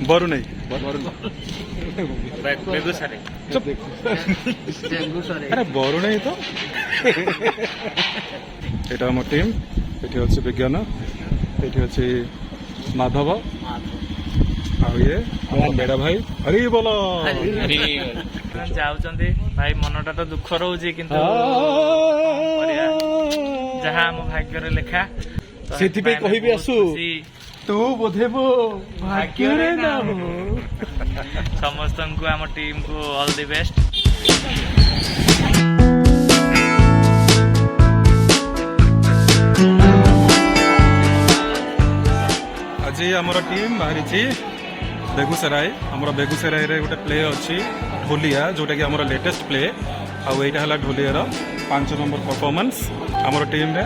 ବରୁଣେଇ ବେଗୁସରାଇ ଆରେ ବରୁଣେଇ ତ এটা আমার টিম এটি হচ্ছে বিজ্ঞান এটি হচ্ছে মাধব ଆଉ ଇଏ ଆମ ବେଡ଼ା ଭାଇ ହରି ବୋଲ ଯାଉଛନ୍ତି ଭାଇ ମନଟା ତ ଦୁଃଖ ରହୁଛି କିନ୍ତୁ ଯାହା ଆମ ଭାଗ୍ୟରେ ଲେଖା ସେଥିପାଇଁ କହିବି ଆସୁ ତୁ ବୋଧେ ମୋ ଭାଗ୍ୟରେ ନାହୁଁ। ସମସ୍ତଙ୍କୁ ଆମ ଟିମକୁ ଅଲ୍ ଦି ବେଷ୍ଟ। ଆଜି ଆମର ଟିମ୍ ବାହାରିଛି ବେଗୁସରାଇ। ଆମର ବେଗୁସରାଇରେ ଗୋଟେ ପ୍ଲେ ଅଛି ଢୋଲିଆ, ଯୋଉଟାକି ଆମର ଲେଟେଷ୍ଟ ପ୍ଲେ। ଆଉ ଏଇଟା ହେଲା ଢୋଲିଆର 5 ନମ୍ବର ପରଫର୍ମାନ୍ସ ଆମର ଟିମ୍ରେ।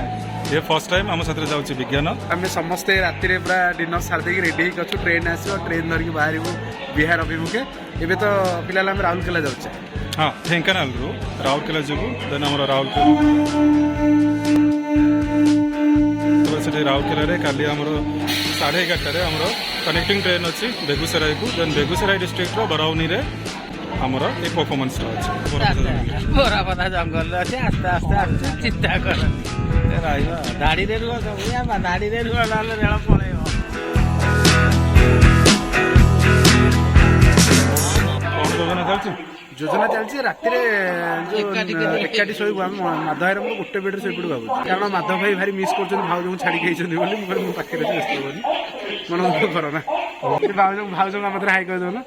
ये फर्स्ट टाइम आम साथ जाऊँगी विज्ञान। आम समस्ते राति पूरा डिनर सारी देकी रेडी होकर ट्रेन आसो ट्रेन धरिक बाहर बिहार अभिमुखे। एवं तो पिला आम राउरकेला जाऊे। हाँ ढेंकानाल रु राउरकेला जीवु देन आम राउरकेला राउरकेला काली आम 11:30 आम कनेक्टिंग ट्रेन अच्छी बेगूसराई को। देन बेगूसराई डिस्ट्रिक्ट बरौनी रे आमर ये परफॉर्मेंस बोरापदा जंगल अच्छे आस्ते आस्ते आसते चिंता कर दाड़ी रुह दाड़ी रुह ना रेल पल योजना चलती राति एकाठी शोबू आम माधव भाई मोर गोटे बेड शोपड़ू भाव कारण माधव भाई भारी मिस कर भाज को छाड़ी मो पाखे व्यस्त हेनी मन दुख कर ना भाज मत हाई कह दो ना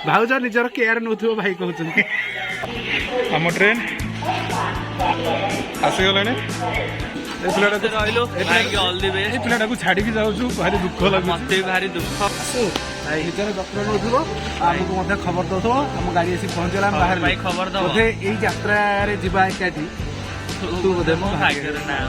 भाउज निजर केयर नौ भाई कहते आम ट्रेन आसीगला पिलाटा को छाड़ी जाऊँ भारी दुख लगे मत भारी दुख निजर जत्न नौ आमको खबर दौथ आम गाड़ी आसी पहुँचला बाहर भाई खबर दो बोधे यही यात्रा जीवा एकाठी तू बोधे मो भाग्य ना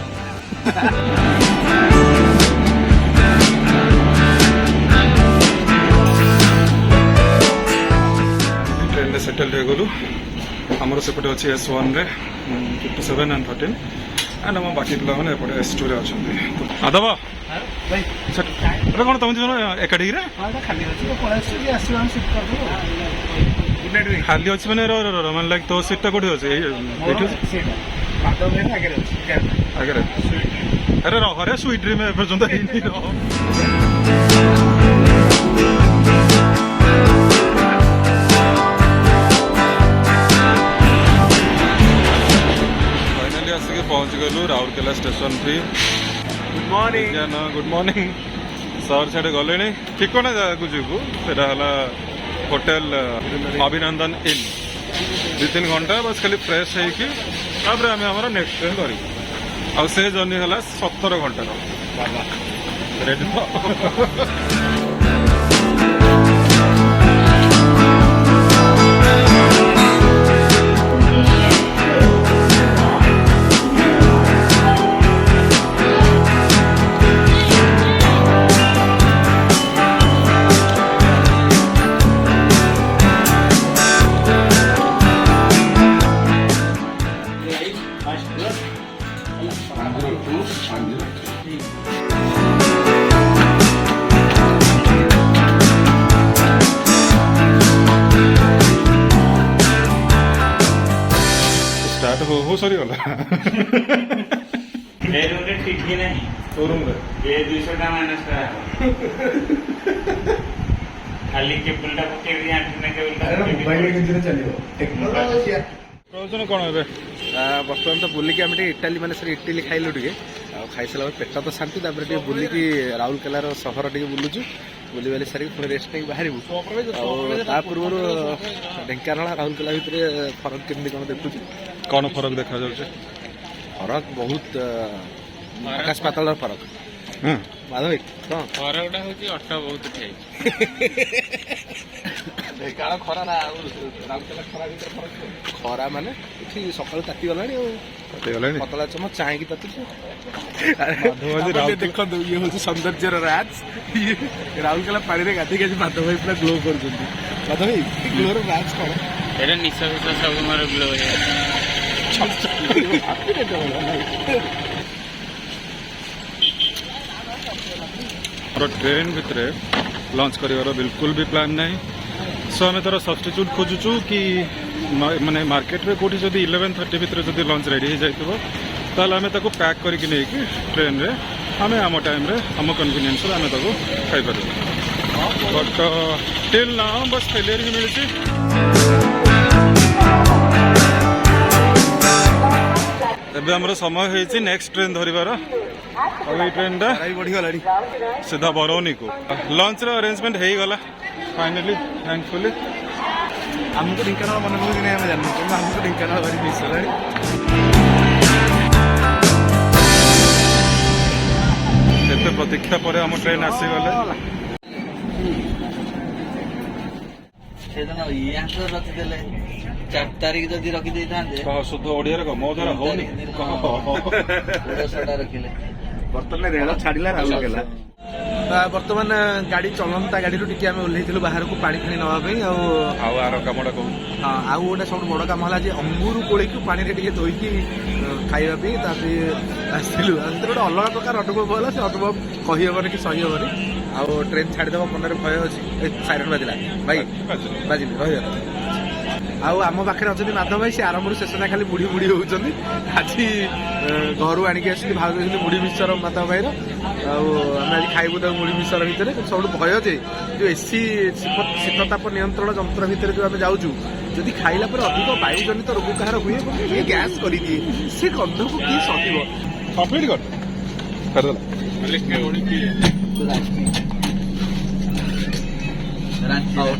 ट्रेन रे सेटल हो गलु आमर सेपटे अच्छी S1 रे 57 and 13 एंड आम बाकी पिला मैंने एपटे S2 रे अच्छा आदब कौन तुम एकाठी खाली खाली अच्छे मैंने मैंने लाइक तो सीटा कौटी अच्छे आगे अरे रह रे स्वीट ड्रीम एपर्यंत पहुंच गलु राउरकेला स्टेशन थी। Good morning good morning sir से गले ठिकना जगह जीवु से होटेल अभिनंदन इन 2-3 घंटा बस खाली फ्रेश होगी आम नेक्स्ट ट्रेन करूँ आ जर्नी है 17 घंटार रेडी तो हो सरी गला ठीक ही नहीं शोरूम रे ये 200 का माइनस का खाली केबल टा पके भी एंटीना केबल टा मोबाइल के चलियो टेक्नोलॉजी प्रयोजन कौन है बर्तमान तो बुलिकी आम इटाली मैंने सर इटाली खाइलु टे खाई सारा पेट तो शांति बुलिकी राउरकेलार सहर टे बुलुचु बुली बाली सारी पुणी रेस्ट नहीं बाहर पूर्व ढेंकानाल राउरकेला भितर फरक केमती कौन देखुच कौन फरक देखा जाऊँ फरक बहुत आकाश पाताल फरक माधव भाई कौन फरकटा हूँ अट बहुत ढेंकानाल खरा ना राउरकेला खरा भर फरक खरा माने सकाल ताती गला पतला चम चाहे ताती देख ये हूँ सौंदर्य राज राउरकेला पानी में गाधी आज माधव भाई पूरा ग्लो कर माधव भाई ग्लोर राज कौन एटा निशा फिशा सब मोर ग्लो ट्रेन भितर लंच कर बिल्कुल भी प्लान ना सो आम तार सब्स्टिट्यूट खोजुचु कि माने मार्केट रे कोठी जदी 11:30 भितर जदी लंच रेडी हो जाइतबो ताल आमे ताको पैक करके नेकी ट्रेन रे आमे आम टाइम रे आम कन्वीनियंस रे आमे ताको खाइ पारबो बट टिल नाउ बस फेलियर ही मिलछि एबे हमरो समय होइछि नेक्स्ट ट्रेन धरिबार और ये ट्रेन टा बढ़िगलानी सीधा बरौनी को लंच रो अरेंजमेंट हेई गला फाइनली थैंकफुली आमको ढेंकानाल मन कि नहीं आम जानू कि आमको ढेंकानाल भारी मिस है एते प्रतीक्षा पर हम ट्रेन आसी गले ସେଦିନ ଇଆଙ୍କର ରଖିଦେଲେ 4 ତାରିଖ ଯଦି ରଖିଦେଇଥାନ୍ତେ कह शुद्ध ओडिया रे कह मो द्वारा होनी कह 16ଟା ରଖିଲେ बर्तमान रेल छाड़ा राउरकेला बर्तमान गाड़ी चलता गाड़ी टी आम ओह्लू बाहर को पानी फाणी नापी आर कमटा कह आउ गोटे सब बड़ कम है अंगूर कोड़े पानी टे धोईकी खावाई आसलु गोटे अलग प्रकार अनुभव है से अनुभव कहीहबनी कि सही हेनी आउ ट्रेन छाड़देव मन भय अच्छी साइरन बाजिला भाई बाजिले रही आउ आम पाखे अच्छा माधव भाई से आरंभ शेष ना खाली मुढ़ी मुढ़ी होती आज घर आणिकी आसिक भाव मुढ़ी मिक्सचर माधव भाई आम आज खाइबू तक मुढ़ी मिक्सचर भितर सब भय जे जो एसी शीतताप नियंत्रण जंत्र भितर जो आम जाऊँ जदि खाइला पर अधिक वायुजनित रोग कहार हुए ये गैस करदिए से गंध को किए सहब कंप्लीट कर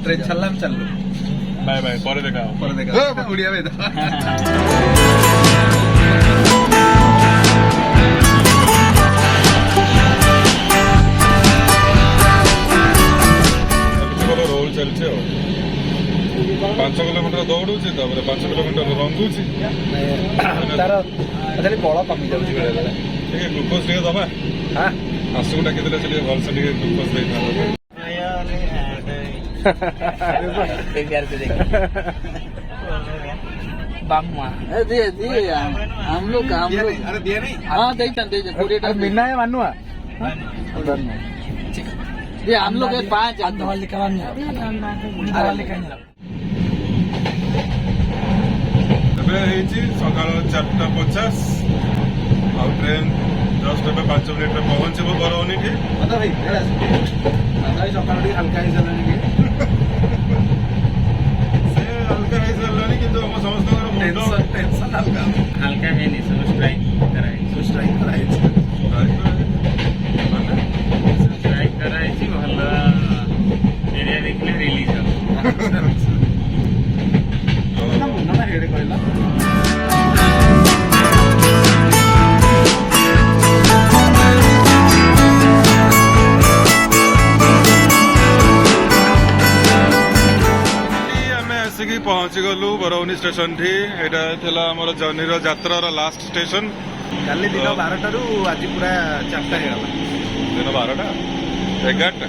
ट्रेन छाड़ा चलू बाय बाय पर देखा उड़िया में रोल चलছে 5 किलोमीटर दौड़ुची 5 किलोमीटर रंगुची तार बल कमी जाऊँ बेले बेले ठीक ग्लूकोज टे दबा हाँ आसू डाकिदेले से भलसे ग्लूकोज दे हम लोग अरे दिया नहीं हाँ देखते मिलना है मानुआ हम लोग 5 सकाल 4:50 और ट्रेन जस्ट 5 मिनिट में पहुंचब बरौनी की भाई सकाल हल्का ही चलानी हल्का है चलानी कि समस्त टेंशन हल्का हल्का है नहीं सब स्ट्राइक स्ट्राइक कराई स्ट्राइक कराई भल एरिया देखले रिलीज मुन्ना हेड कहला पहुंची गलु बरौनी स्टेशन ठी एटा थिला हमर जर्नी रो यात्रा रो लास्ट स्टेशन काली दिन 12टा रु आज पूरा 4टा हे गला दिन 12टा 11टा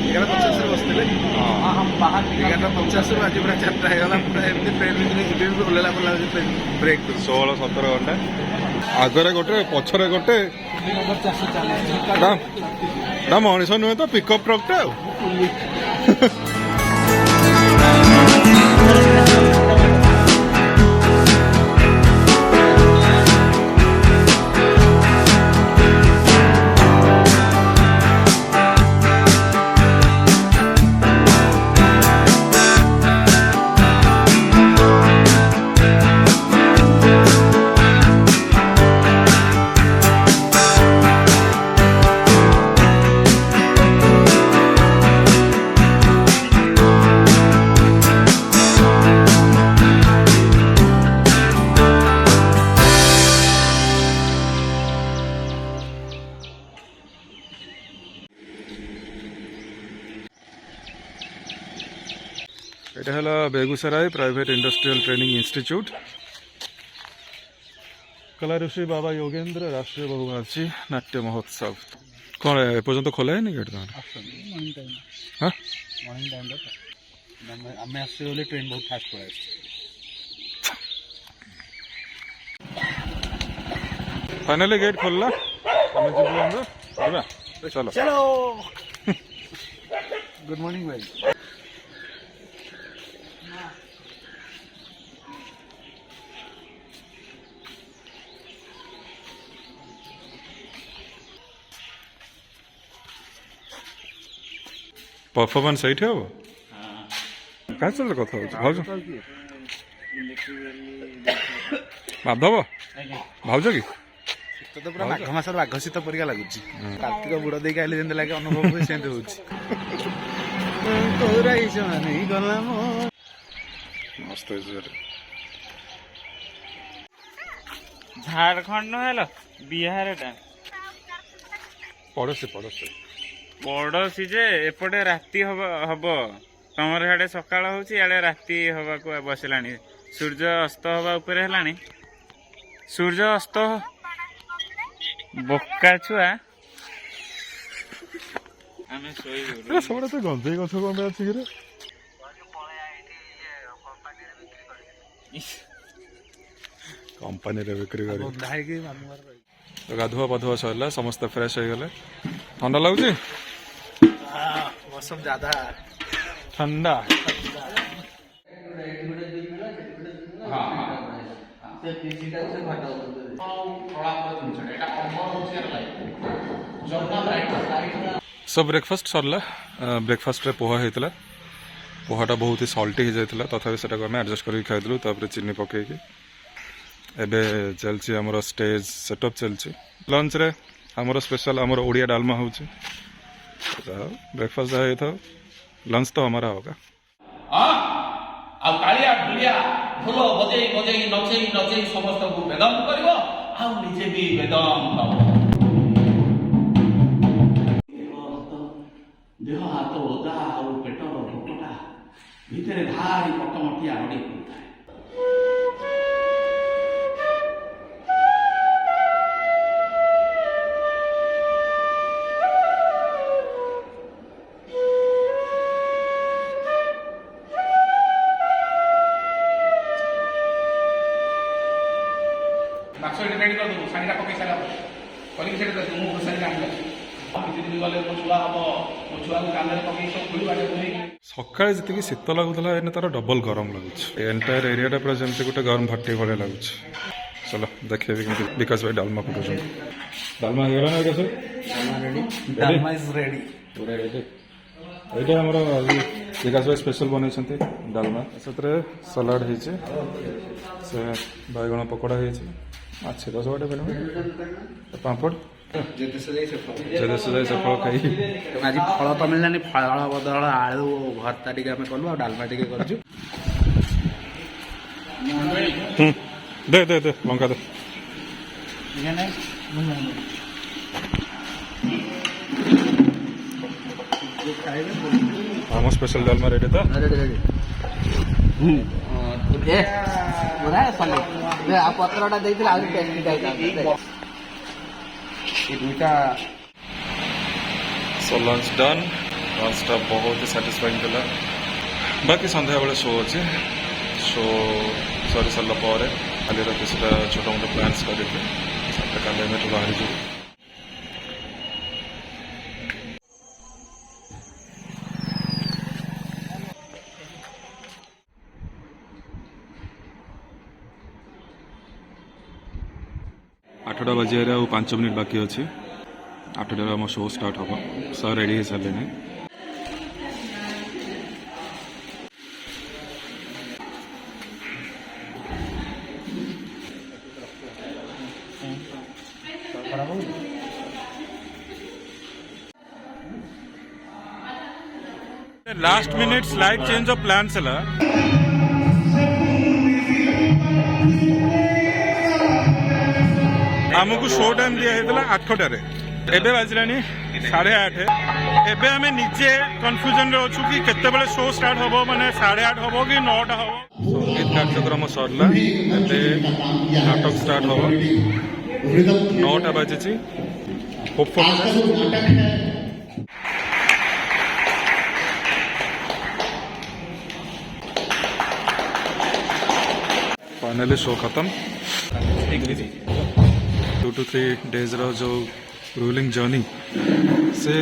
11:50 रे बसले हां हम बाहर 11:50 रु आज पूरा 4टा हे गला पूरा एमती ट्रेन में इबे भी ओलेला पला ब्रेक 16-17 घंटा आगरे गोटे पछरे गोटे नंबर 440 ना मनीष नुहे तो पिकअप ट्रक टा এটা হলো Begusarai private industrial training institute कला ऋषि बाबा योगेंद्र राष्ट्रीय बहुभाषी नाट्य महोत्सव कौन एपर्यंत खोला है गेट हाँ मॉर्निंग टाइम आम आसले ट्रेन बहुत फास्ट पड़े फाइनली गेट खोलला हमें जीव चलो चलो गुड मॉर्निंग भाई। परफॉर्मेंस सही हो क्या चल कथा भाज माधव भाज कि तो पूरा माघ मासर बाघ शीत परिका लगुच कार्तिक बुड़ दे आइले जेंते लागे अनुभव हुए सेंते होउछ मस्त है झारखंड हेलो बिहार टा पड़ोसी पड़ोसी जे एपटे राति हब तमर हाडे सकाळ होउची याडे राति हबाकू बसलानी सूर्य अस्त हवा ऊपर हेलानी सूर्य अस्त बोका छुआ आमे सोई सब तो गंजे गछ कम अच्छी रे कंपनी रे बिक्री करी तो गाधुआ पाधुआ सरला समस्त फ्रेश हो गले ठंडा लगुची मौसम ज्यादा ठंडा सब ब्रेकफास्ट सरला ब्रेकफास्ट रे पोहा होता पोहाटा बहुत ही सल्टी हो जाता तथापि सेटा आम एडजस्ट करके खाइलु चीनी पकईकि एबे चलची हमर स्टेज सेटअप चलची लंच रे हमर स्पेशल हमर ओडिया डालमा होची ब्रेकफास्ट है था लंच तो हमारा होगा आ कालिया ढुलिया ढोल बजेई बजेई नचेई नचेई समस्त को बेदम करिवो आ निजे भी बेदम पाबो देह हाथ ओदा आ पेट भोकटा भितरे भारी पटमटिया रडी होता रेडी कर दो साड़ी पकई सारा कलिक सेट कर मु साड़ी आनले किछि दिन गले मो छुआ हबो मो छुआ को कांदरे पकई सब खुली बाटे खुली सकाळे जति शीत लगुला एने तार डबल गरम लगुच एंटायर एरियाटा पूरा जमती गोटे गरम भट्टी भाई लगुच चलो देखिए विकास भाई डालमा फुटाऊँ डालमा हो गला ना विकास डालमा इज रेडी पूरा रेडी এইটা আমরা বিকাশ ভাই স্পেশাল বনাইছেন ডালমা সেতরে সালাড হয়েছে সে বাইগণ পকোড়া হয়েছে মাছি দশ বাটে বেলা পাঁপড় जेते से जाई ସେ ଫଳ ଖାଇ आज फल तो मिललानी फल बदल आलू भर्ता टिके आमे कलु आ डालमा टिके करजु ଦେ ଦେ ଦେ ଲଙ୍କା ଦେ ଆମ ସ୍ପେଶାଲ ଡାଲମା ରେଡି ତ पत्रटा ଦେଇଥିଲା ଆଉ ଟେଷ୍ଟି ଖାଇଥାନ୍ତେ ଏ ଦୁଇଟା सो लंच डन लंचटा बहुत ही साटिस्फाइंग था बाकी संध्या बेले शो अच्छे शो सरी सारा पर खाली किसी छोटा मोटा प्लान्स करके काली आम बाहरी जी 8टा बजे और 5 मिनिट बाकी अच्छी 8टार आम शो स्टार्ट हम सर रेडी हो सारे last minute slide change of plans है आमको शो टाइम दिया 8टार एबे बाजिलानी 8:30 एबे आमे निजे कन्फ्यूजन रे अछु कि केते बेले शो स्टार्ट होबो माने 8:30 होबो कि 9टा होबो संगीत कार्यक्रम सरला एबे नाटक स्टार्ट होबो 9टा बाजिछि फाइनली शो खत्म 2 to 3 days रो जो रूलिंग जर्नी से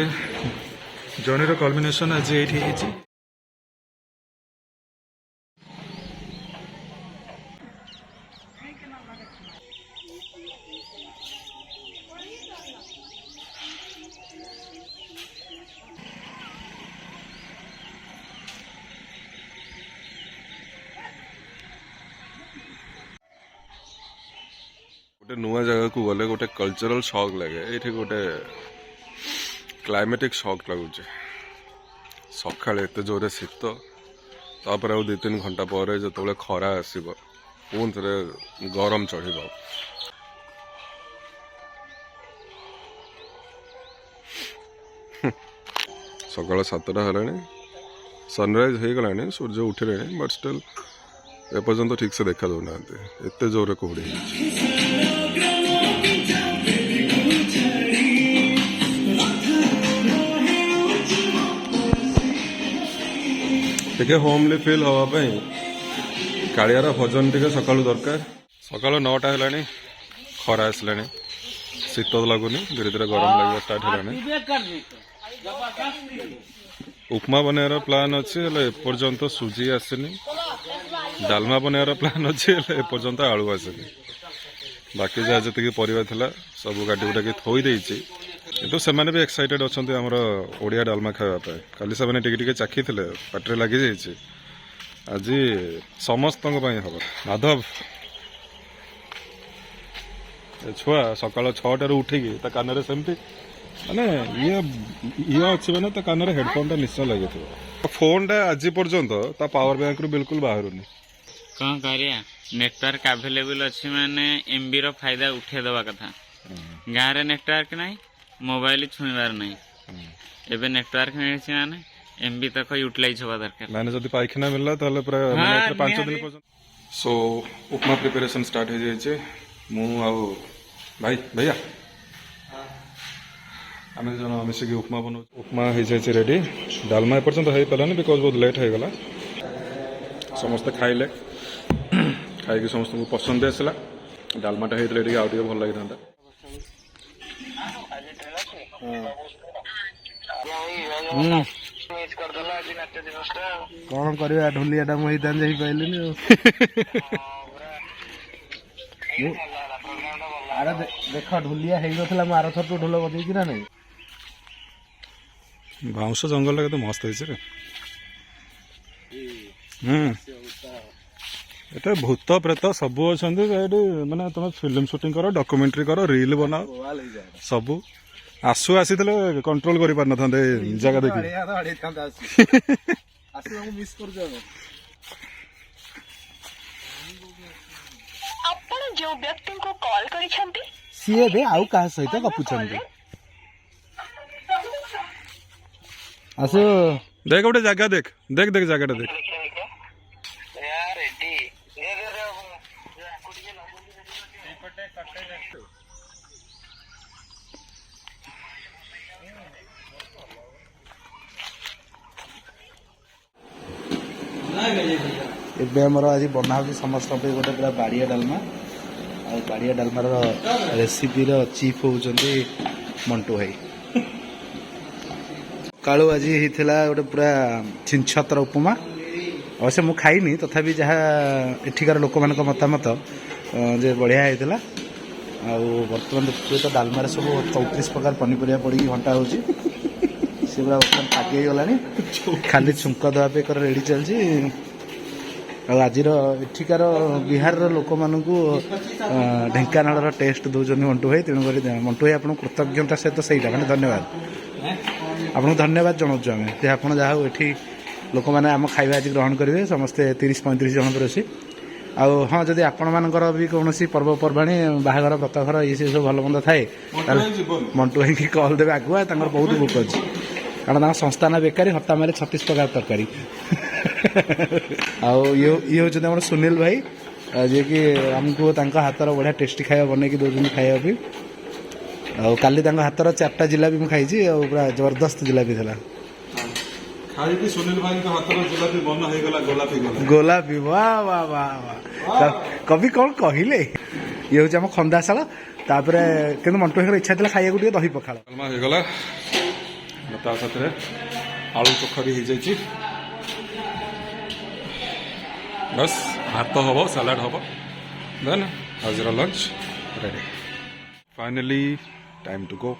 ଜର୍ଣ୍ଣିର କଲ୍ମିନେସନ୍ ଆଜି ଏଇଠି ହେଇଛି। ଗୋଟେ ନୂଆ ଜାଗାକୁ ଗଲେ ଗୋଟେ କଲଚରାଲ ସକ୍ ଲାଗେ। ଏଇଠି ଗୋଟେ କ୍ଲାଇମେଟିକ୍ ସକ୍ ଲାଗୁଛି। ସକାଳେ ଏତେ ଜୋରରେ ଶୀତ, ତାପରେ ଆଉ 2-3 ଘଣ୍ଟା ପରେ ଯେତେବେଳେ ଖରା ଆସିବ ପୁଣି ଥରେ ଗରମ ଚଢ଼ିବ। ସକାଳ 7ଟା ହେଲାଣି, ସନରାଇଜ୍ ହେଇଗଲାଣି, ସୂର୍ଯ୍ୟ ଉଠିଲେଣି, ବଟ୍ ଷ୍ଟିଲ୍ ଏପର୍ଯ୍ୟନ୍ତ ଠିକ୍ ସେ ଦେଖା ଦେଉନାହାନ୍ତି, ଏତେ ଜୋରରେ କୁହୁଡ଼ି ହେଇଛି। ଟିକେ ହୋମଲି ଫିଲ୍ ହେବା ପାଇଁ କାଳିଆର ଭଜନ ଟିକେ ସକାଳୁ ଦରକାର। ସକାଳୁ 9ଟା ହେଲାଣି, ଖରା ଆସିଲାଣି, ଶୀତ ଲାଗୁନି, ଧୀରେ ଧୀରେ ଗରମ ଲାଗିବା ଷ୍ଟାର୍ଟ ହେଲାଣି। ଉପମା ବନେଇବାର ପ୍ଲାନ୍ ଅଛି, ହେଲେ ଏପର୍ଯ୍ୟନ୍ତ ସୁଜି ଆସିନି। ଡାଲମା ବନେଇବାର ପ୍ଲାନ୍ ଅଛି, ହେଲେ ଏପର୍ଯ୍ୟନ୍ତ ଆଳୁ ଆସିନି। ବାକି ଯାହା ଯେତିକି ପରିବା ଥିଲା ସବୁ କାଟି କୁଟାକି ଥୋଇ ଦେଇଛି, କିନ୍ତୁ ସେମାନେ ବି ଏକ୍ସାଇଟେଡ୍ ଅଛନ୍ତି ଆମର ଓଡ଼ିଆ ଡାଲମା ଖାଇବା ପାଇଁ। କାଲି ସେମାନେ ଟିକେ ଟିକେ ଚାଖିଥିଲେ, ପାଟିରେ ଲାଗିଯାଇଛି। ଆଜି ସମସ୍ତଙ୍କ ପାଇଁ ହବ। ମାଧବ ଏ ଛୁଆ ସକାଳ 6ଟାରୁ ଉଠିକି ତା କାନରେ ସେମିତି ମାନେ ଇଏ ଅଛି ମାନେ ତା କାନରେ ହେଡଫୋନ୍ଟା ନିଶ୍ଚୟ ଲାଗିଥିବ। ଫୋନ୍ଟା ଆଜି ପର୍ଯ୍ୟନ୍ତ ତା ପାୱାର ବ୍ୟାଙ୍କରୁ ବିଲକୁଲ ବାହାରୁନି। କ'ଣ କରିବା, ନେଟୱାର୍କ ଆଭେଲେବୁଲ ଅଛି ମାନେ MB ର ଫାଇଦା ଉଠେଇଦବା କଥା। ଗାଁରେ ନେଟୱାର୍କ ନାହିଁ, ମୋବାଇଲ ଛୁଇଁବାର ନାହିଁ। ଏବେ ନେଟୱାର୍କ ମିଳିଛି ମାନେ MB ତକ ୟୁଟିଲାଇଜ ହବା ଦରକାର। ମାନେ ଯଦି ପାଇଖାନା ମିଳିଲା ତାହେଲେ ପୁରା 5 ଦିନ ପର୍ଯ୍ୟନ୍ତ। ସୋ ଉପମା ପ୍ରିପାରେସନ୍ ଷ୍ଟାର୍ଟ ହେଇଯାଇଛି। ମୁଁ ଆଉ ଭैया ଆମେ ଜଣ ମିଶିକି ଉପମା ବନାଉଛୁ। ଉପମା ହେଇଯାଇଛି ରେଡ଼ି। ଡାଲମା ଏପର୍ଯ୍ୟନ୍ତ ହେଇପାରିଲାନି ବିକଜ ବହୁତ ଲେଟ୍ ହେଇଗଲା। ସମସ୍ତେ ଖାଇଲେ, ଖାଇକି ସମସ୍ତଙ୍କୁ ପସନ୍ଦ ଆସିଲା। ଡାଲମାଟା ହେଇଥିଲେ ଟିକେ ଆଉ ଟିକେ ଭଲ ଲାଗିଥାନ୍ତା। କଣ କରିବା, ଢୋଲିଆଟା ମୁଁ ହେଇଥାନ୍ତି ହେଇପାରିଲିନି ଆଉ। ଆରେ ଦେଖ, ଢୋଲିଆ ହେଇନଥିଲା, ମୁଁ ଆରଥରଠୁ ଢୋଲ ବଜେଇଛି ନା ନାଇଁ। ବାଉଁଶ ଜଙ୍ଗଲଟା କେତେ ମସ୍ତ ହେଇଛି ରେ। ଏଠି ଭୂତ ପ୍ରେତ ସବୁ ଅଛନ୍ତି। ଏଠି ମାନେ ତମେ ଫିଲ୍ମ ସୁଟିଂ କର, ଡକୁମେଣ୍ଟାରୀ କର, ରିଲ୍ ବନାଅ, ସବୁ ଆସିଥିଲେ କଣ୍ଟ୍ରୋଲ କରିପାରିନଥାନ୍ତେ ଜାଗା ଦେଖି। ଆପଣ ଯେଉଁ ବ୍ୟକ୍ତିଙ୍କୁ କଲ୍ କରିଛନ୍ତି ସିଏ ଏବେ ଆଉ କାହା ସହିତ ଗପୁଛନ୍ତି। ଆସୁ ଦେଖ ଗୋଟେ ଜାଗା ଦେଖ ଜାଗାଟା ଦେଖ। ଏବେ ଆମର ଆଜି ବନା ହେଉଛି ସମସ୍ତଙ୍କ ପାଇଁ ଗୋଟେ ପୁରା ବାଡ଼ିଆ ଡାଲମା। ଆଉ ବାଡ଼ିଆ ଡାଲମାର ରେସିପିର ଚିଫ୍ ହେଉଛନ୍ତି ମଣ୍ଟୁ ଭାଇ। ସକାଳୁ ଆଜି ହେଇଥିଲା ଗୋଟେ ପୁରା ଛିନଛତ୍ର ଉପମା। ଅବଶ୍ୟ ମୁଁ ଖାଇନି, ତଥାପି ଯାହା ଏଠିକାର ଲୋକମାନଙ୍କ ମତାମତ ଯେ ବଢ଼ିଆ ହେଇଥିଲା। ଆଉ ବର୍ତ୍ତମାନ ଦେଖୁଛୁ ତ ଡାଲମାରେ ସବୁ 34 ପ୍ରକାର ପନିପରିବା ପଡ଼ିକି ଘଣ୍ଟା ହେଉଛି। ସେ ପୁରା ବର୍ତ୍ତମାନ ପାଗି ହେଇଗଲାଣି, ଖାଲି ଛୁଙ୍କ ଦେବା ପାଇଁ ରେଡ଼ି ଚାଲିଛି। ଆଉ ଆଜିର ଏଠିକାର ବିହାରର ଲୋକମାନଙ୍କୁ ଢେଙ୍କାନାଳର ଟେଷ୍ଟ ଦେଉଛନ୍ତି ମଣ୍ଟୁ ଭାଇ। ତେଣୁକରି ମଣ୍ଟୁ ଭାଇ ଆପଣଙ୍କୁ କୃତଜ୍ଞତା ସହିତ ସେଇଟା ମାନେ ଧନ୍ୟବାଦ, ଆପଣଙ୍କୁ ଧନ୍ୟବାଦ ଜଣାଉଛୁ ଆମେ ଯେ ଆପଣ ଯାହା ହଉ ଏଠି ଲୋକମାନେ ଆମ ଖାଇବା ଆଜି ଗ୍ରହଣ କରିବେ। ସମସ୍ତେ 30-35 ଜଣ ରୋଷେଇ। ଆଉ ହଁ, ଯଦି ଆପଣମାନଙ୍କର ବି କୌଣସି ପର୍ବପର୍ବାଣି, ବାହାଘର, ବ୍ରତଘର, ଇଏ ସେ ସବୁ ଭଲ ମନ୍ଦ ଥାଏ, ତାହେଲେ ମଣ୍ଟୁ ଭାଇକି କଲ୍ ଦେବେ ଆଗୁଆ। ତାଙ୍କର ବହୁତ ବୁକ୍ ଅଛି, କାରଣ ତାଙ୍କ ସଂସ୍ଥା ନା ବେକାରୀ, ହତା ମାରେ 36 ପ୍ରକାର ତରକାରୀ। ଆଉ ଇଏ ହେଉଛନ୍ତି ଆମର ସୁନୀଲ ଭାଇ, ଯିଏକି ଆମକୁ ତାଙ୍କ ହାତର ବଢ଼ିଆ ଟେଷ୍ଟି ଖାଇବା ବନେଇକି ଦେଉଛନ୍ତି ଖାଇବା ପାଇଁ। ଆଉ କାଲି ତାଙ୍କ ହାତର 4ଟା ଜିଲାପି ମୁଁ ଖାଇଛି, ଆଉ ପୁରା ଜବରଦସ୍ତ ଜିଲାପି ଥିଲା। ଖାଇକି ସୁନୀଲ ଭାଇଙ୍କ ହାତର ଜିଲାପି ମନ ହେଇଗଲା ଗୋଲାପି। ବା କବି କ'ଣ କହିଲେ। ଇଏ ହେଉଛି ଆମ ଖନ୍ଦାଶାଳ। ତାପରେ କିନ୍ତୁ ମଣ୍ଟୁ ଭାଇଙ୍କର ଇଚ୍ଛା ଥିଲା ଖାଇବାକୁ ଟିକେ ଦହି ପଖାଳ। ଡାଲମା ହେଇଗଲା, ତା ସାଥିରେ ଆଳୁ ଚୋଖା ବି ହେଇଯାଇଛି। ବସ୍ ଭାତ ହବ, ସାଲାଡ ହବ, ଦେନ୍ ଆଜିର lunch ready. Finally time to go.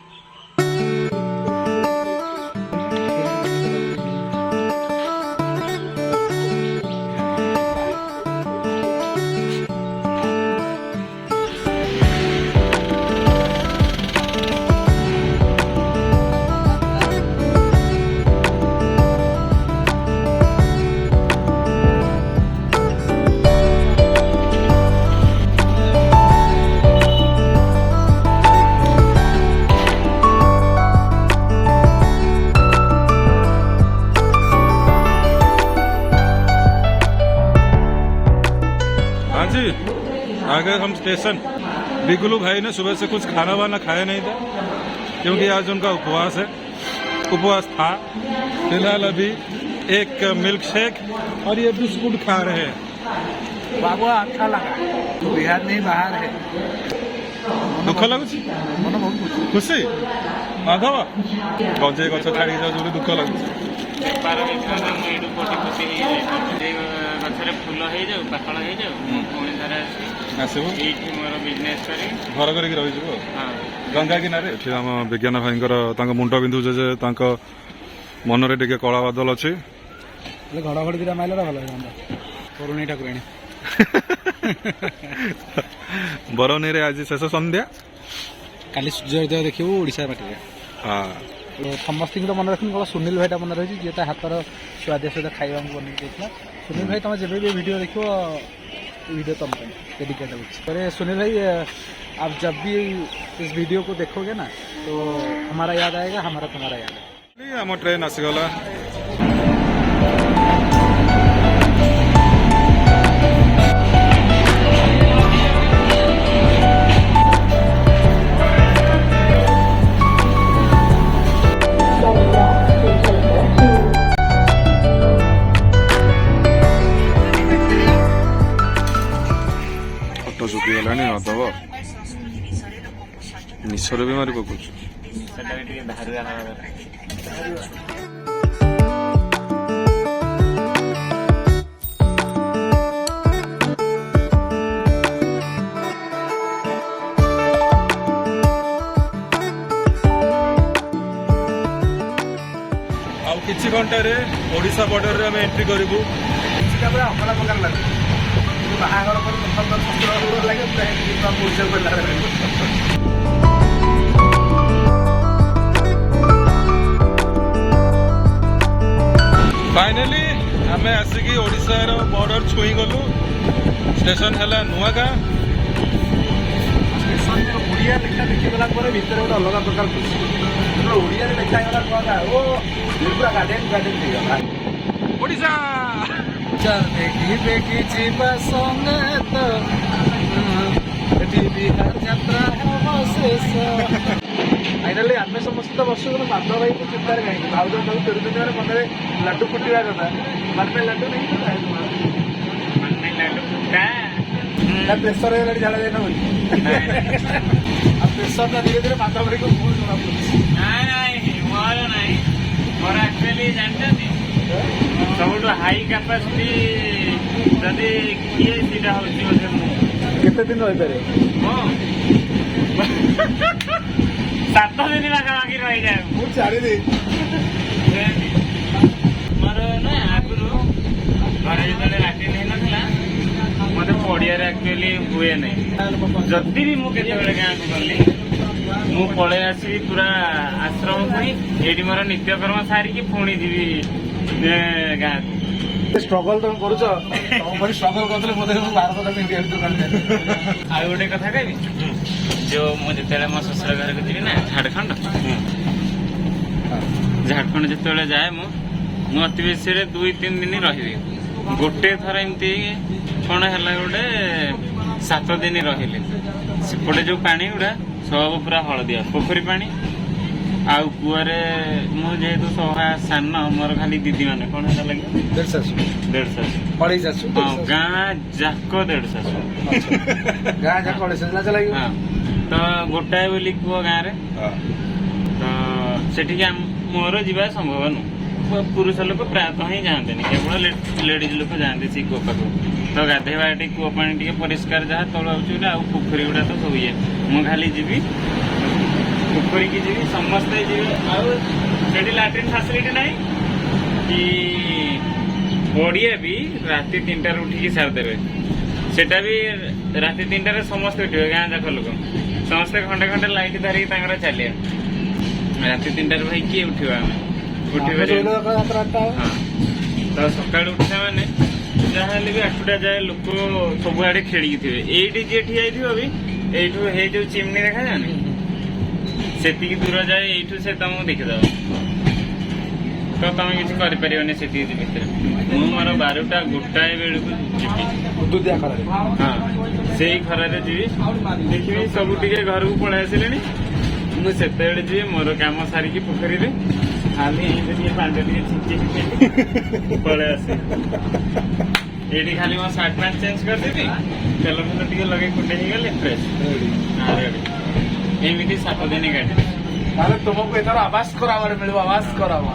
हाँ जी, आ गए हम स्टेशन। बिगलू भाई ने सुबह से कुछ खाना वाना खाया नहीं था क्योंकि आज उनका उपवास है, उपवास था। फिलहाल अभी एक मिल्क शेक और ये बिस्कुट खा रहे हैं। बाबू अच्छा लगा, बिहार नहीं बाहर है। दुख लगुଛି मन बहुत ଖୁସି ମାଧବ ଗଜେଇ ଗଛ ଛାଡି ଯାଉଛି ବୋଲି ଦୁଃଖ ଲାଗୁଛି। ବେପାର ହେଇଥିଲା ନା, ମୁଁ ଏଇଠୁ କୋଟି କୋଟି ହେଇଯାଏ, ସେଇ ଗଛରେ ଫୁଲ ହେଇଯାଉ, ପାଖଳ ହେଇଯାଉ, ମୁଁ ପୁଣି ଥରେ ଆସିବୁ ଏଇଠି ମୋର ବିଜନେସ୍ କରି ଘର କରିକି ରହିଯିବୁ ଆଉ। ହଁ ଗଙ୍ଗା କିନାରେ। ଏଠି ଆମ ବିଜ୍ଞାନ ଭାଇଙ୍କର ତାଙ୍କ ମୁଣ୍ଡ ବିନ୍ଧୁଛି ଯେ ତାଙ୍କ ମନରେ ଟିକେ କଳା ବାଦଲ ଅଛି। ଘଡଘଡି ଦିଟା ମାଇଲା ଭଲ ହେଇଥାନ୍ତା। କରୁଣୀ ଠାକୁରାଣୀ ବରଣୀରେ ଆଜି ଶେଷ ସନ୍ଧ୍ୟା। କାଲି ସୂର୍ଯ୍ୟୋଦୟ ଦେଖିବୁ ଓଡ଼ିଶା ବାଟିରେ। ହଁ, ସମସ୍ତଙ୍କୁ ତ ମନେ ରଖିନି, କେବଳ ସୁନୀଲ ଭାଇଟା ମନେ ରହିଛି, ଯିଏ ତା ହାତର ସୁଆଦିଆ ସହିତ ଖାଇବାକୁ ବନେଇକି ଦେଇଥିଲା। सुनील भाई तुम जब भी वीडियो देखो ये वीडियो तुम डेडिकेट है। अरे सुनील भाई आप जब भी इस वीडियो को देखोगे ना तो हमारा याद आएगा, हमारा तुम्हारा याद आएगा। आम ट्रेन आसीगला। ଶୁଖିଗଲାଣି ଅଦବ ନିଶରେ ବି ମାରି ପକଉଛୁ। ଆଉ କିଛି ଘଣ୍ଟାରେ ଓଡ଼ିଶା ବର୍ଡରରେ ଆମେ ଏଣ୍ଟ୍ରି କରିବୁ। ଅମଲା ପ୍ରକାର ଲାଗୁଛି ବାହାଘର ପରେ ପ୍ରଥମ ଶ୍ୱଶୁର ଲାଗେ फाइनाली आमे आसिकी ओडिशार बॉर्डर छुई गलु। स्टेशन है नुआगाँ। स्टेशन ओडिया लेखा देखिगला भितर गोटे अलग प्रकार खुशी ओडिया लेखागला कौन ओ पूरा गार्डेन गार्डेन ହେଇଗଲା ओडिशा देखी देखी जीवा संगे तो बिहार यात्रा शेष। फाइनाली आम समस्त वर्ष माधव भाई को चिंतार कहीं भाव जो फेरुंट मन में लड्डू फुटा कथा मन में लड्डू नहीं प्रेसर झाड़ा जाए ना प्रेसर टा धीरे धीरे माधव भाई को बहुत जमा मोर एक्चुअली जानते सबुठु हाई कैपेसिटी जदि किए सीटा होची बोले मु केते दिन रही पारे 7 दिन पाखापाखि रही जाए मु 4 दिन मोर ना आगुरु घरे जो लाट्रिन नहीं ना मत पड़िया एक्चुअली हुए नहीं जदि भी मुझे गाँ को गली मु पलि आसि पूरा आश्रम को ये मोर नित्यकर्म सारिकी पुणी जीवी गाँ स्ट्रगल तुम करुच स्ट्रगल करते भारत इंडिया आ गोटे कथा कह जो मुझे मो शशुर घर को जी ना झारखंड झारखंड जो जाए मु अति बेसी 2-3 दिन रही गोटे थर एमती कौन है गोटे 7 दिन रही सेपटे जो पानी गुड़ा सब पूरा हलदिया पोखरी पानी आउ कुआरे मुझे सहा सान मोर खाली दीदी मैंने कौन है लगे 150 गाँ जाक 150 गाँ जाक 150 तो गोटाए बोली कुआ गाँव तो ସେଠିକି ମୋର ଯିବା ସମ୍ଭବ ନୁହଁ। ପୁରୁଷ ଲୋକ ପ୍ରାୟତଃ ହିଁ ଯାଆନ୍ତିନି, କେବଳ ଲେଡିଜ ଲୋକ ଯାଆନ୍ତି ସେଇ କୂଅ ପାଖକୁ। ତ ଗାଧେଇବା ଏଠି କୂଅ ପାଣି ଟିକେ ପରିଷ୍କାର ଯାହା ତଳ ହେଉଛି ଗୋଟେ, ଆଉ ପୋଖରୀ ଗୁଡ଼ା ତ ସବୁ ଇଏ। ମୁଁ ଖାଲି ଯିବି ପୋଖରୀକି ଯିବି, ସମସ୍ତେ ଯିବେ। ଆଉ ସେଠି ଲାଟ୍ରିନ୍ ଫାସିଲିଟି ନାହିଁ କି ଓଡ଼ିଆ ବି ରାତି 3ଟାରୁ ଉଠିକି ସାରିଦେବେ। ସେଟା ବି ରାତି 3ଟାରେ ସମସ୍ତେ ଉଠିବେ, ଗାଁ ଯାକ ଲୋକ ସମସ୍ତେ ଘଣ୍ଟେ ଘଣ୍ଟେ ଲାଇଟ୍ ଧରିକି ତାଙ୍କର ଚାଲିବା। ରାତି 3ଟାରେ ଭାଇ କିଏ ଉଠିବା? ଆମେ ଉଠିବେ ହଁ। ତ ସକାଳୁ ଉଠିଲା ମାନେ ଯାହାହେଲେ ବି 8ଟା ଯାଏ ଲୋକ ସବୁଆଡେ ଖେଳିକି ଥିବେ। ଏଇଠି ଯିଏ ଠିଆ ହେଇଥିବ ବି ଏଇଠୁ ହେଇ ଯୋଉ ଚିମ୍ନି ଦେଖାଯାଉନି ସେତିକି ଦୂର ଯାଏ, ଏଇଠୁ ସେ ତମକୁ ଦେଖିଦବ। ତ ତମେ କିଛି କରିପାରିବନି ସେତିକି ଭିତରେ। ମୁଁ ମୋର 12ଟା 1ଟାଏ ବେଳକୁ ଯିବି। ହଁ, ସେଇ ଖରାରେ ଯିବି, ଦେଖିବି ସବୁ ଟିକେ ଘରକୁ ପଳେଇ ଆସିଲେଣି। ମୁଁ ସେତେବେଳେ ଯିବି ମୋର କାମ ସାରିକି ପୋଖରୀରେ ଖାଲି ଟିକେ ପାଣି ଟିକେ ଛିଞ୍ଚି ପଳେଇ ଆସେ। ଏଇଠି ଖାଲି ମୋ ସାର୍ଟ ପ୍ୟାଣ୍ଟ ଚେଞ୍ଜ କରିଦେବି, ତେଲ ଫେଲ ଟିକେ ଲଗେଇ କୁଣ୍ଡେଇ ହେଇଗଲେ ଫ୍ରେଶ। ଏମିତି 7 ଦିନ କାଟିବି। ତାହେଲେ ତୁମକୁ ଏଥର ଆବାସ କରାବାରେ ମିଳିବ, ଆବାସ କରାବା।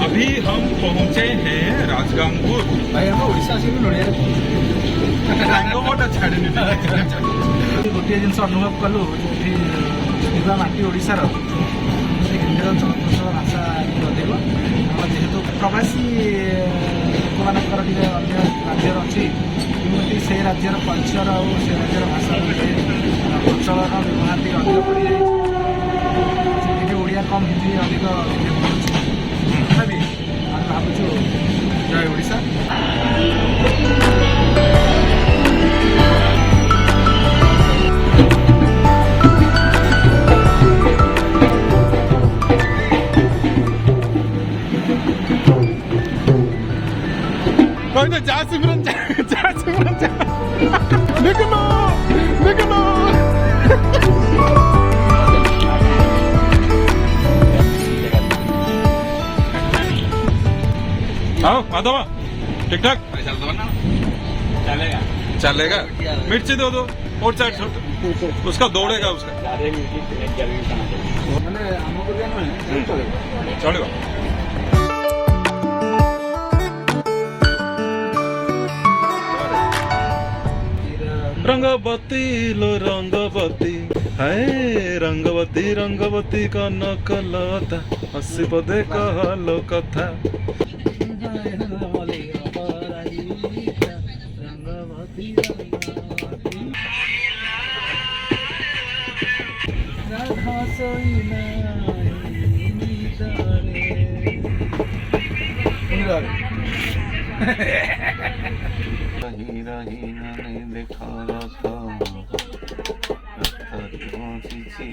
अभी हम पहुंचे हैं राजगांगपुर। ଭାଇ ଆମେ ଓଡ଼ିଶା ଆସିକି ନଡ଼ିଆରେ ଗୋଟିଏ ଜିନିଷ ଅନୁଭବ କଲୁ, ଏଠି ଥିବା ମାଟି ଓଡ଼ିଶାର ହିନ୍ଦୀର ଚଳପ୍ରଚଳ ଭାଷା ଅଧିକ। ଆମର ଯେହେତୁ ପ୍ରବାସୀ ଲୋକମାନଙ୍କର ଟିକେ ଅନ୍ୟ ରାଜ୍ୟର ଅଛି, କିନ୍ତୁ ସେ ରାଜ୍ୟର କଲଚର ଆଉ ସେ ରାଜ୍ୟର ଭାଷା ପ୍ରଚଳନ ବ୍ୟବହାର ଟିକେ ଅଧିକ ପଡ଼ିଯାଇଛି। ଏଠି ଓଡ଼ିଆ କମ୍, ହିନ୍ଦୀ ଅଧିକ ପଡ଼ୁଛି। ତଥାପି ଆମେ ଭାବୁଛୁ ଜୟ ଓଡ଼ିଶା। कहते जा सिमरन जा सिमरन जा निकलो निकलो। आओ माधवा, ठीक ठाक चलेगा। चलेगा। मिर्ची दो दो और चाट उसका दौड़ेगा उसका चलेगा। रंगवती लो रंगवती है रंगवती रंगवती कनकलता हसी पदे कहलो कथा।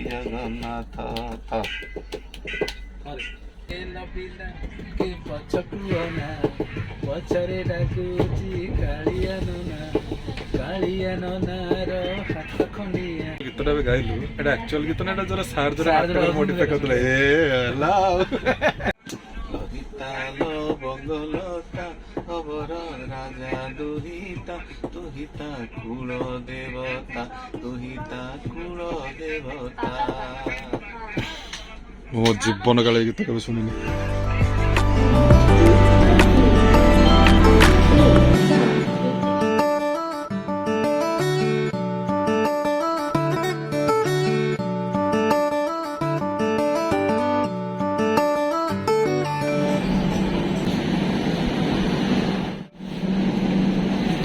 ଜଗନ୍ନାଥ ପଛରେ ଡାକୁଛି କାଳିଆ ନନାର ହାତ ଖଣ୍ଡିଆ। ଗୀତଟା ବି ଗାଇଲୁ, ଏଟା ଆକ୍ଚୁଆଲ ଗୀତ ନା ଏଟା ଜରା ସାର୍ ଜରା ମୋଡିଫାଇ କରିଥିଲେ। ଏ ହେଲା ଲହିତାଲ ବଙ୍ଗଲତା ଖବର ରାଜା ଦୁହିତା ତୁହିତା କୁଳ ଦେବତା ତୁହିତା କୁଳ ଦେବତା। ମୋ ଜୀବନ କାଳେ ଗୀତ କେବେ ଶୁଣିନି।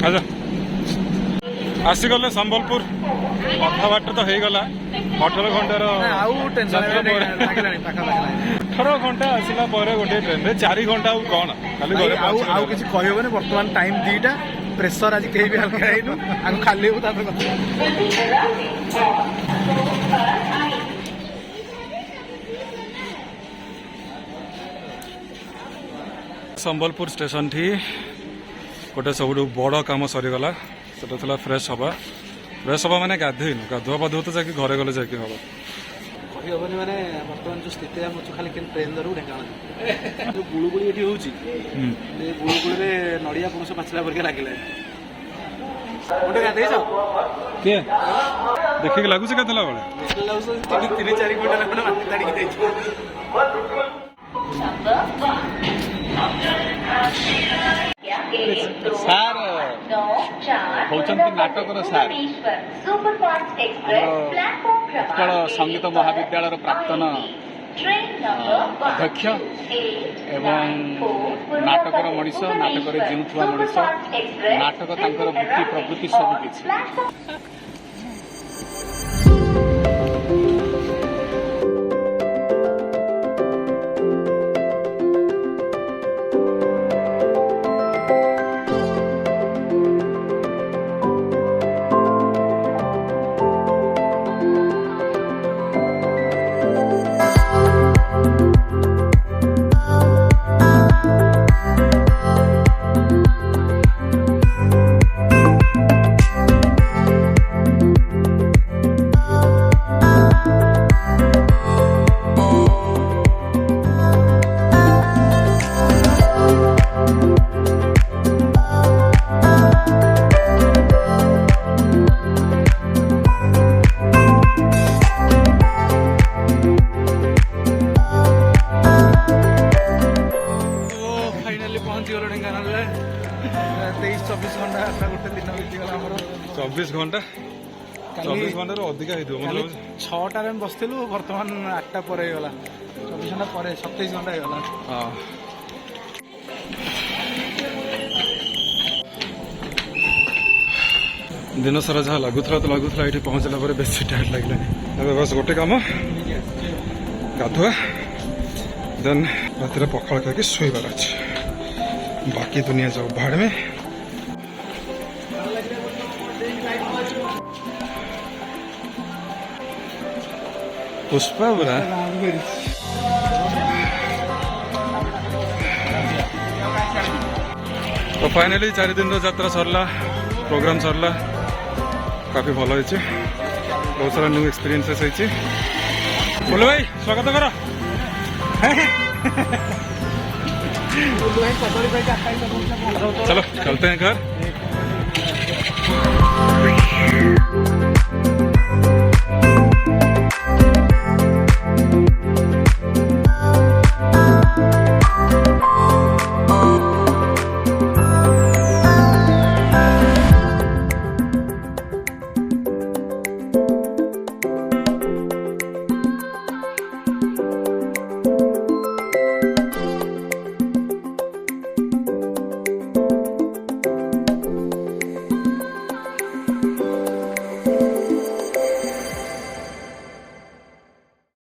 ଆଚ୍ଛା ଆସିଗଲେ ସମ୍ବଲପୁର, ଅଧା ବାଟ ତ ହେଇଗଲା। 18 ଘଣ୍ଟାର ଆଉ 18 ଘଣ୍ଟା ଆସିଲା ପରେ ଗୋଟେ ଟ୍ରେନରେ 4 ଘଣ୍ଟା ଆଉ କଣ ଖାଲି ଘରେ ଆଉ କିଛି କହିବନି। ବର୍ତ୍ତମାନ ଟାଇମ 2ଟା, ପ୍ରେସର ଆଜି କେହି ବି ହାଲକା ହେଇନୁ। ଆଗ ଖାଲି ହବୁ ତାପରେ କଥା। ସମ୍ବଲପୁର ଷ୍ଟେସନ ଠି ଗୋଟେ ସବୁଠୁ ବଡ଼ କାମ ସରିଗଲା। ସେଟା ଥିଲା ଫ୍ରେଶ ହବା ମାନେ ଗାଧେଇନୁ, ଗାଧୁଆ ପାଧୁଆ ତ ଯାଇକି ଘରେ ଗଲେ ଯାଇକି ହବ। କହିହବନି ମାନେ ବର୍ତ୍ତମାନ ଯୋଉ ସ୍ଥିତିରେ ଆମେ ଅଛୁ, ଖାଲି କେମିତି ଟ୍ରେନ୍ ଧରୁ ଢେଙ୍କାନାଳ ଯୋଉ ଗୁଳୁଗୁଳି ଏଠି ହଉଛି, ଏ ଗୁଳୁଗୁଳିରେ ନଡ଼ିଆ ପଣସ ପାଚିଲା ପରିକା ଲାଗିଲାଣି। ଗୋଟେ ଗାଧେଇଛ? କିଏ ଦେଖିକି ଲାଗୁଛି କେତେଲା ବେଳେ? ତିନି ଚାରି ଘଣ୍ଟା ଖଣ୍ଡେ ମାଟି ତାଡ଼ିକି ଦେଇଛି। ସାର୍ ହଉଛନ୍ତି ନାଟକର ସାର୍, ଉତ୍କଳ ସଙ୍ଗୀତ ମହାବିଦ୍ୟାଳୟର ପ୍ରାକ୍ତନ ଅଧ୍ୟକ୍ଷ ଏବଂ ନାଟକର ମଣିଷ, ନାଟକରେ ଜିଉଁଥିବା ମଣିଷ, ନାଟକ ତାଙ୍କର ବୃତ୍ତି ପ୍ରବୃତ୍ତି ସବୁ କିଛି। ପହଞ୍ଚିଗଲୁ ଢେଙ୍କାନାଳରେ। 23-24 ଘଣ୍ଟା ଗୋଟେ ଦିନ ବିତିଗଲା ଆମର। 24 ଘଣ୍ଟା 24 ଘଣ୍ଟାରୁ ଅଧିକା ହେଇଥିବ ମତେ ଲାଗୁଛି। 6ଟାରେ ଆମେ ବସିଥିଲୁ, ବର୍ତ୍ତମାନ 8ଟା ପରେ ହେଇଗଲା। 24 ଘଣ୍ଟା ପରେ 27 ଘଣ୍ଟା ହେଇଗଲା। ହଁ ଦିନ ସାରା ଯାହା ଲାଗୁଥିଲା ତ ଲାଗୁଥିଲା, ଏଠି ପହଞ୍ଚିଲା ପରେ ବେଶୀ ଟାୟାର୍ଡ ଲାଗିଲାନି। ଏବେ ବାସ୍ ଗୋଟେ କାମ, ଗାଧୁଆ, ଦେନ୍ ରାତିରେ ପଖାଳ ଖାଇକି ଶୋଇବାର ଅଛି। बाकी दुनिया जाओ भाड़ में। पुष्पा बुरा तो फाइनाली 4 दिन यात्रा सरला, प्रोग्राम सरला, काफी भल होइछि, बहुत सारा न्यू एक्सपीरियंसेस होइछि। बोलो भाई स्वागत करो। चलो चलते हैं घर।